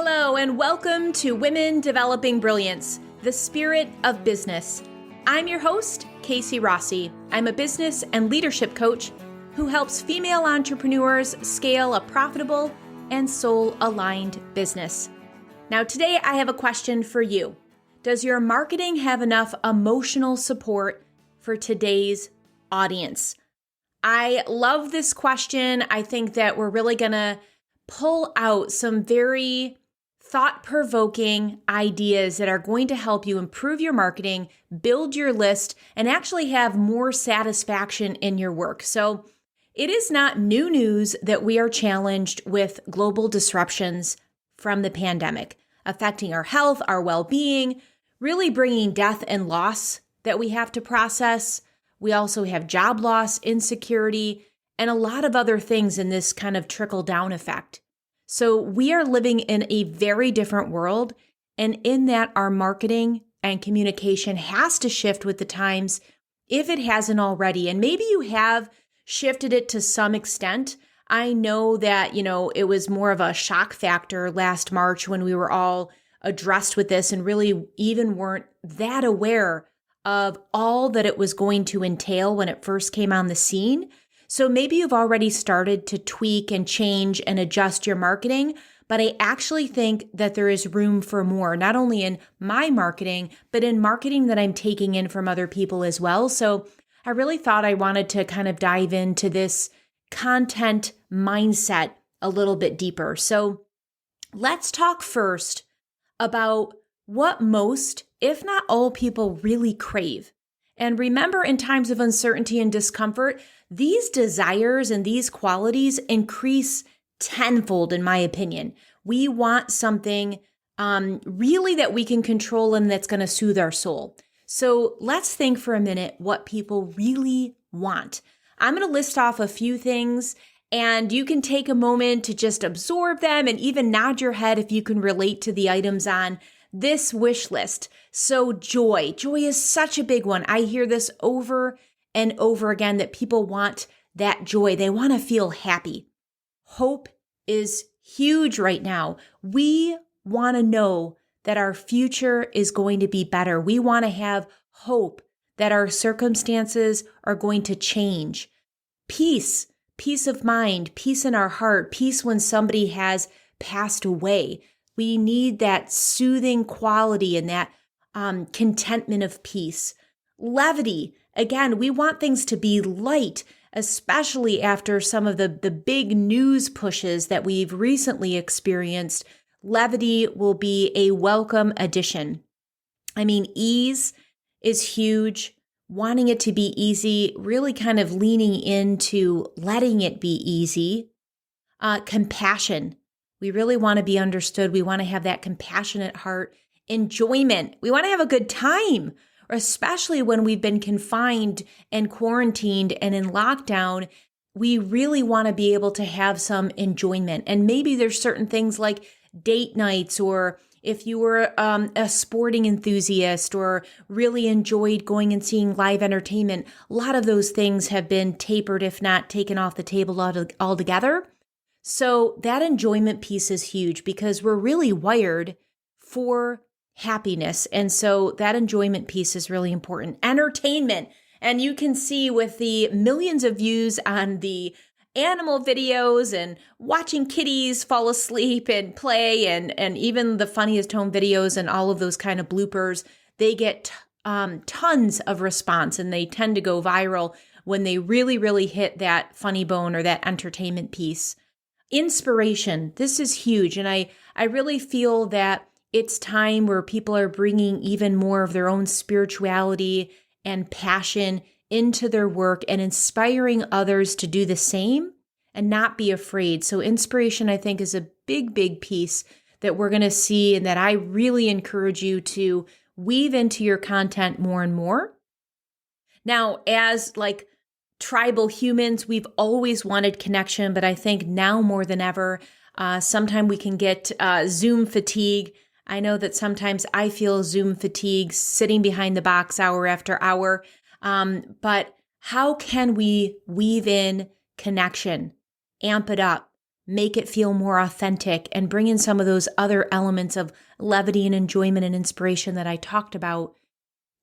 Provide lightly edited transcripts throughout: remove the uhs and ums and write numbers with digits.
Hello, and welcome to Women Developing Brilliance, the spirit of business. I'm your host, Casey Rossi. I'm a business and leadership coach who helps female entrepreneurs scale a profitable and soul-aligned business. Now, today I have a question for you. Does your marketing have enough emotional support for today's audience? I love this question. I think that we're really going to pull out some very thought-provoking ideas that are going to help you improve your marketing, build your list, and actually have more satisfaction in your work. So it is not new news that we are challenged with global disruptions from the pandemic, affecting our health, our well-being, really bringing death and loss that we have to process. We also have job loss, insecurity, and a lot of other things in this kind of trickle-down effect. So we are living in a very different world, and in that our marketing and communication has to shift with the times if it hasn't already. And maybe you have shifted it to some extent. I know that, it was more of a shock factor last March when we were all addressed with this and really even weren't that aware of all that it was going to entail when it first came on the scene. So maybe you've already started to tweak and change and adjust your marketing, but I actually think that there is room for more, not only in my marketing, but in marketing that I'm taking in from other people as well. So I really thought I wanted to kind of dive into this content mindset a little bit deeper. So let's talk first about what most, if not all people really crave. And remember, in times of uncertainty and discomfort, these desires and these qualities increase tenfold, in my opinion. We want something really that we can control and that's going to soothe our soul. So let's think for a minute what people really want. I'm going to list off a few things, and you can take a moment to just absorb them and even nod your head if you can relate to the items on this wish list. So joy. Joy is such a big one. I hear this over and over again that people want that joy. They want to feel happy. Hope is huge right now. We want to know that our future is going to be better. We want to have hope that our circumstances are going to change. Peace of mind, peace in our heart, peace when somebody has passed away. We need that soothing quality and that contentment of peace. Levity. Again, we want things to be light, especially after some of the big news pushes that we've recently experienced. Levity will be a welcome addition. Ease is huge. Wanting it to be easy, really kind of leaning into letting it be easy. Compassion. We really want to be understood. We want to have that compassionate heart. Enjoyment. We want to have a good time, especially when we've been confined and quarantined and in lockdown. We really want to be able to have some enjoyment. And maybe there's certain things like date nights, or if you were a sporting enthusiast or really enjoyed going and seeing live entertainment, a lot of those things have been tapered, if not taken off the table altogether. So that enjoyment piece is huge because we're really wired for happiness. And so that enjoyment piece is really important. Entertainment. And you can see with the millions of views on the animal videos and watching kitties fall asleep and play and even the funniest home videos and all of those kind of bloopers, they get tons of response and they tend to go viral when they really, really hit that funny bone or that entertainment piece. Inspiration. This is huge. And I really feel that it's time where people are bringing even more of their own spirituality and passion into their work and inspiring others to do the same and not be afraid. So inspiration, I think, is a big, big piece that we're going to see and that I really encourage you to weave into your content more and more. Now, as tribal humans, we've always wanted connection, but I think now more than ever, sometimes we can get Zoom fatigue. I know that sometimes I feel Zoom fatigue sitting behind the box hour after hour. But how can we weave in connection, amp it up, make it feel more authentic and bring in some of those other elements of levity and enjoyment and inspiration that I talked about.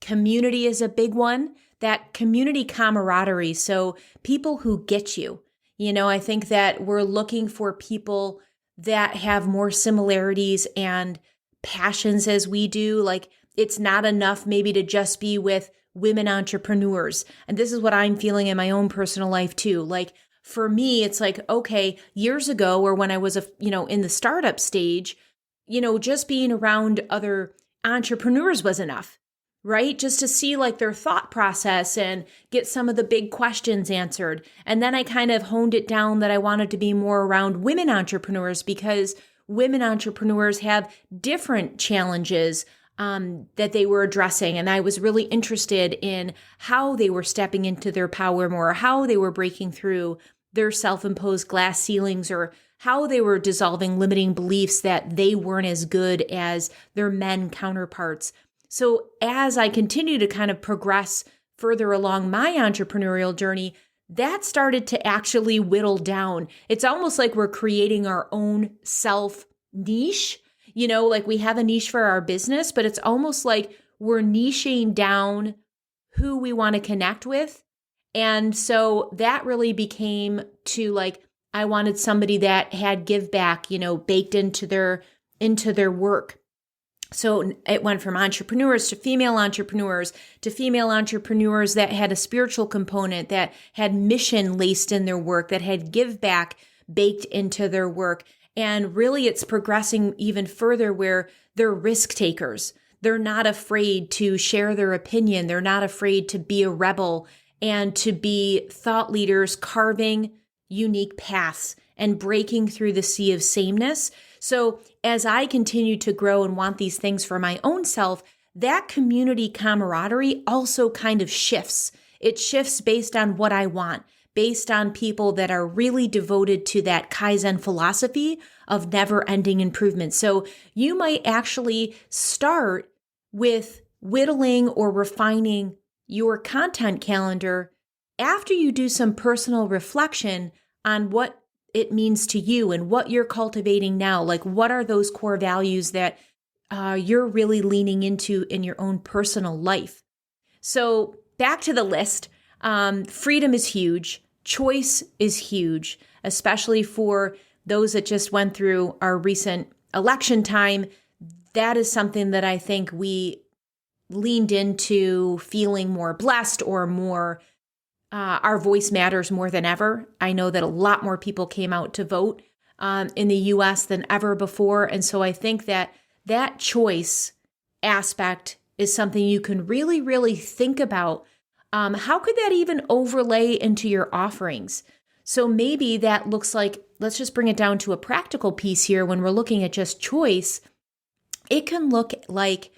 Community is a big one, that community camaraderie. So people who get you. I think that we're looking for people that have more similarities and passions as we do. Like, it's not enough maybe to just be with women entrepreneurs. And this is what I'm feeling in my own personal life too. Like, for me, it's like, okay, years ago, or when I was, in the startup stage, just being around other entrepreneurs was enough, right? Just to see like their thought process and get some of the big questions answered. And then I kind of honed it down that I wanted to be more around women entrepreneurs, because women entrepreneurs have different challenges that they were addressing. And I was really interested in how they were stepping into their power more, how they were breaking through their self-imposed glass ceilings, or how they were dissolving limiting beliefs that they weren't as good as their men counterparts. So as I continue to kind of progress further along my entrepreneurial journey, that started to actually whittle down. It's almost like we're creating our own self niche. Like we have a niche for our business, but it's almost like we're niching down who we want to connect with. And so that really became to like, I wanted somebody that had give back, baked into their work. So it went from entrepreneurs to female entrepreneurs that had a spiritual component, that had mission laced in their work, that had give back baked into their work. And really it's progressing even further where they're risk takers. They're not afraid to share their opinion. They're not afraid to be a rebel and to be thought leaders carving unique paths and breaking through the sea of sameness. So as I continue to grow and want these things for my own self, that community camaraderie also kind of shifts. It shifts based on what I want, based on people that are really devoted to that Kaizen philosophy of never-ending improvement. So you might actually start with whittling or refining your content calendar after you do some personal reflection on what it means to you and what you're cultivating now. Like, what are those core values that you're really leaning into in your own personal life? So back to the list, freedom is huge. Choice is huge, especially for those that just went through our recent election time. That is something that I think we leaned into feeling more blessed or more, our voice matters more than ever. I know that a lot more people came out to vote in the US than ever before. And so I think that that choice aspect is something you can really, really think about. How could that even overlay into your offerings? So maybe that looks like, let's just bring it down to a practical piece here. When we're looking at just choice, it can look like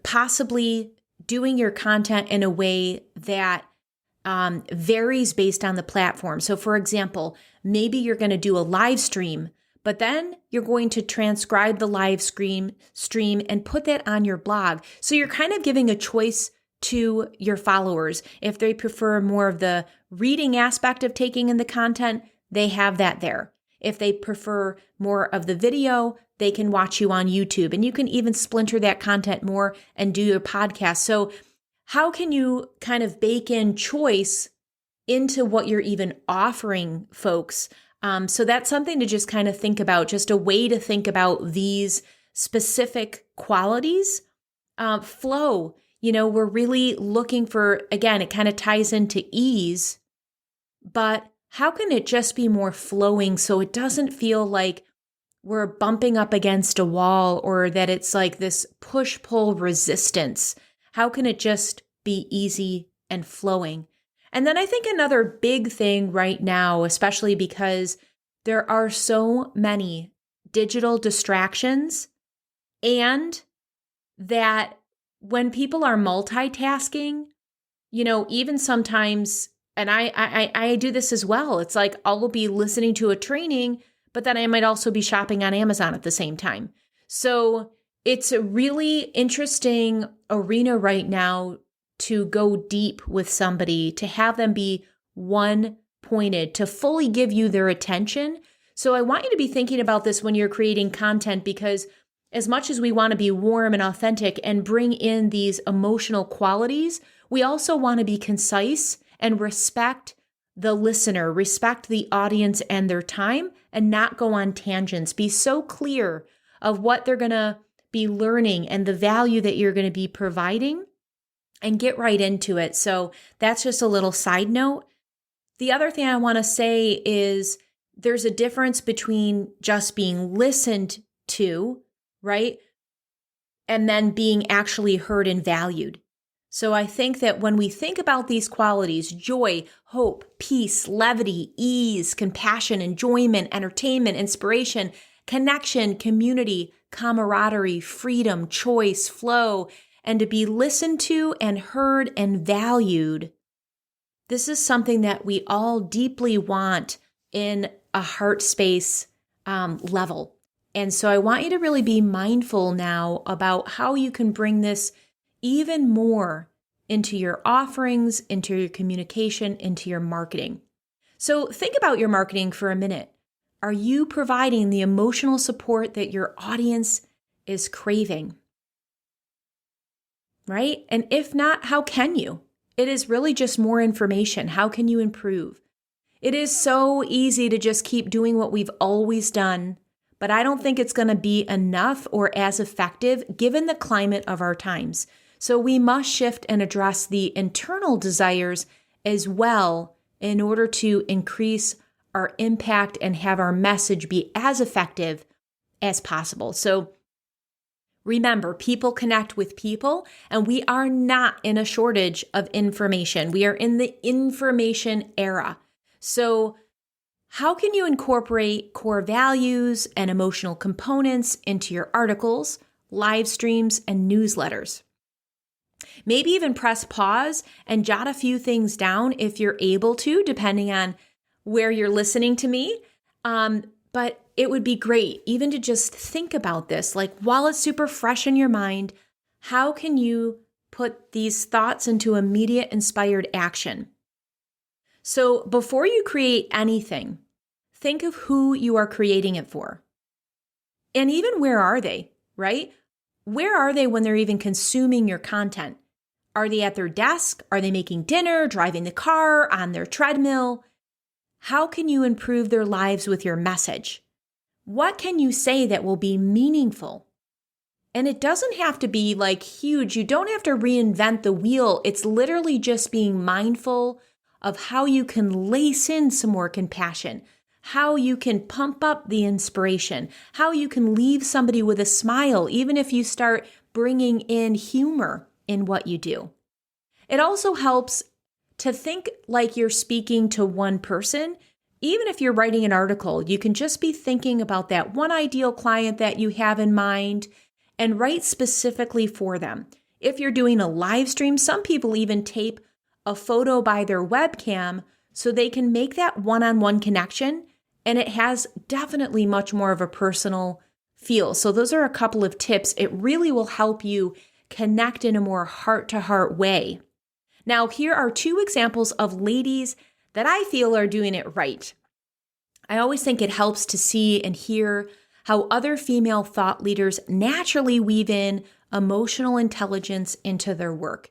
possibly doing your content in a way that varies based on the platform. So for example, maybe you're going to do a live stream, but then you're going to transcribe the live stream and put that on your blog. So you're kind of giving a choice to your followers. If they prefer more of the reading aspect of taking in the content, they have that there. If they prefer more of the video, they can watch you on YouTube, and you can even splinter that content more and do your podcast. So how can you kind of bake in choice into what you're even offering folks? So that's something to just kind of think about, just a way to think about these specific qualities. Flow, we're really looking for, again, it kind of ties into ease, but how can it just be more flowing so it doesn't feel like we're bumping up against a wall or that it's like this push-pull resistance? How can it just be easy and flowing? And then I think another big thing right now, especially because there are so many digital distractions, and that when people are multitasking, even sometimes, and I do this as well. It's like I'll be listening to a training, but then I might also be shopping on Amazon at the same time. So it's a really interesting arena right now to go deep with somebody, to have them be one pointed, to fully give you their attention So I want you to be thinking about this when you're creating content, because as much as we want to be warm and authentic and bring in these emotional qualities, we also want to be concise and respect the listener, respect the audience and their time, and not go on tangents. Be so clear of what they're going to be learning and the value that you're going to be providing, and get right into it. So that's just a little side note. The other thing I want to say is there's a difference between just being listened to, right? And then being actually heard and valued. So I think that when we think about these qualities, joy, hope, peace, levity, ease, compassion, enjoyment, entertainment, inspiration, connection, community, camaraderie, freedom, choice, flow, and to be listened to and heard and valued, this is something that we all deeply want in a heart space level. And so I want you to really be mindful now about how you can bring this even more into your offerings, into your communication, into your marketing. So think about your marketing for a minute. Are you providing the emotional support that your audience is craving? Right? And if not, how can you? It is really just more information. How can you improve? It is so easy to just keep doing what we've always done, but I don't think it's going to be enough or as effective given the climate of our times. So we must shift and address the internal desires as well in order to increase our impact and have our message be as effective as possible. So remember, people connect with people, and we are not in a shortage of information. We are in the information era. So how can you incorporate core values and emotional components into your articles, live streams, and newsletters? Maybe even press pause and jot a few things down if you're able to, depending on where you're listening to me. But it would be great even to just think about this. Like, while it's super fresh in your mind, how can you put these thoughts into immediate inspired action? So before you create anything, think of who you are creating it for. And even where are they, right? Where are they when they're even consuming your content? Are they at their desk? Are they making dinner, driving the car, on their treadmill? How can you improve their lives with your message? What can you say that will be meaningful? And it doesn't have to be like huge. You don't have to reinvent the wheel. It's literally just being mindful of how you can lace in some more compassion, how you can pump up the inspiration, how you can leave somebody with a smile, even if you start bringing in humor in what you do. It also helps to think like you're speaking to one person. Even if you're writing an article, you can just be thinking about that one ideal client that you have in mind and write specifically for them. If you're doing a live stream, some people even tape a photo by their webcam so they can make that one-on-one connection, and it has definitely much more of a personal feel. So those are a couple of tips. It really will help you connect in a more heart-to-heart way. Now, here are two examples of ladies that I feel are doing it right. I always think it helps to see and hear how other female thought leaders naturally weave in emotional intelligence into their work.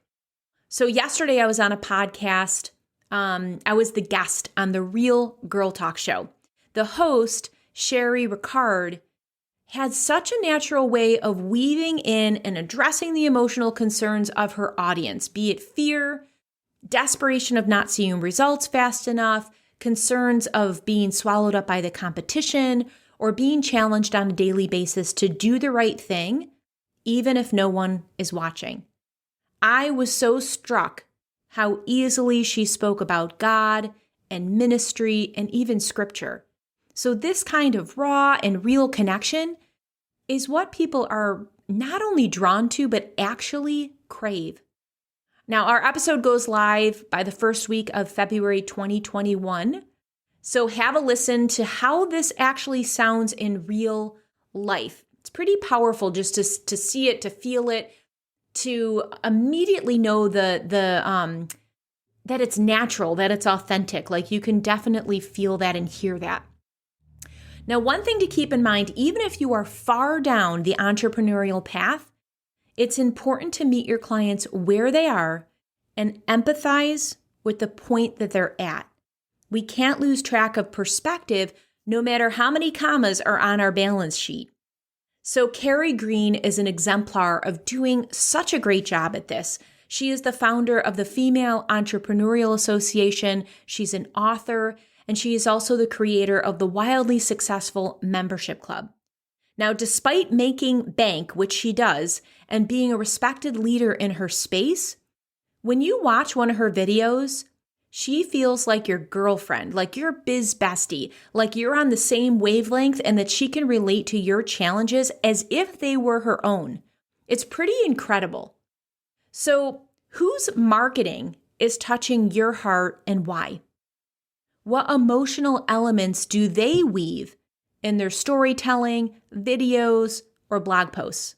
So yesterday I was on a podcast. I was the guest on the Real Girl Talk show. The host, Sherry Ricard, had such a natural way of weaving in and addressing the emotional concerns of her audience, be it fear, desperation of not seeing results fast enough, concerns of being swallowed up by the competition, or being challenged on a daily basis to do the right thing, even if no one is watching. I was so struck how easily she spoke about God and ministry and even scripture. So this kind of raw and real connection is what people are not only drawn to, but actually crave. Now, our episode goes live by the first week of February 2021. So have a listen to how this actually sounds in real life. It's pretty powerful just to see it, to feel it, to immediately know that it's natural, that it's authentic. Like, you can definitely feel that and hear that. Now, one thing to keep in mind, even if you are far down the entrepreneurial path, it's important to meet your clients where they are and empathize with the point that they're at. We can't lose track of perspective no matter how many commas are on our balance sheet. So Carrie Green is an exemplar of doing such a great job at this. She is the founder of the Female Entrepreneurial Association. She's an author, and she is also the creator of the wildly successful membership club. Now, despite making bank, which she does, and being a respected leader in her space, when you watch one of her videos, she feels like your girlfriend, like your biz bestie, like you're on the same wavelength and that she can relate to your challenges as if they were her own. It's pretty incredible. So, whose marketing is touching your heart and why? What emotional elements do they weave in their storytelling, videos, or blog posts?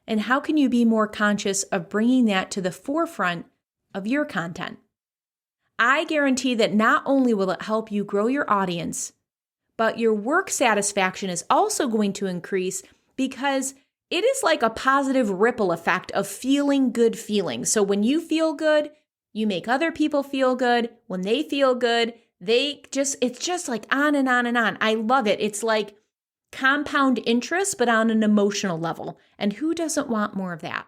And how can you be more conscious of bringing that to the forefront of your content? I guarantee that not only will it help you grow your audience, but your work satisfaction is also going to increase because it is like a positive ripple effect of feeling good feelings. So when you feel good, you make other people feel good. When they feel good, it's just like on and on and on. I love it. It's like compound interest, but on an emotional level. And who doesn't want more of that?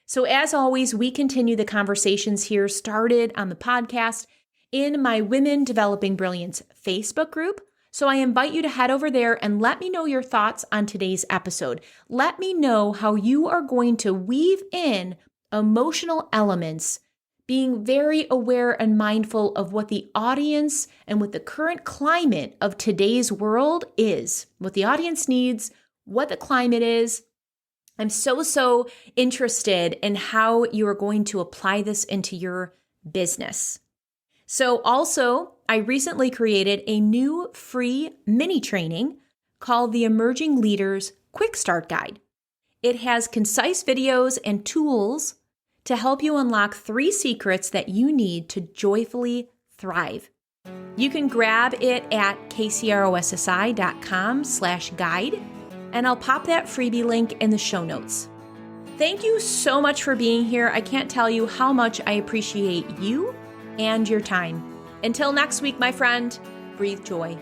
So as always, we continue the conversations here started on the podcast in my Women Developing Brilliance Facebook group. So I invite you to head over there and let me know your thoughts on today's episode. Let me know how you are going to weave in emotional elements, being very aware and mindful of what the audience and what the current climate of today's world is, what the audience needs, what the climate is. I'm so interested in how you are going to apply this into your business. So also, I recently created a new free mini training called the Emerging Leaders Quick Start Guide. It has concise videos and tools to help you unlock 3 secrets that you need to joyfully thrive. You can grab it at kcrossi.com/guide. And I'll pop that freebie link in the show notes. Thank you so much for being here. I can't tell you how much I appreciate you and your time. Until next week, my friend, breathe joy.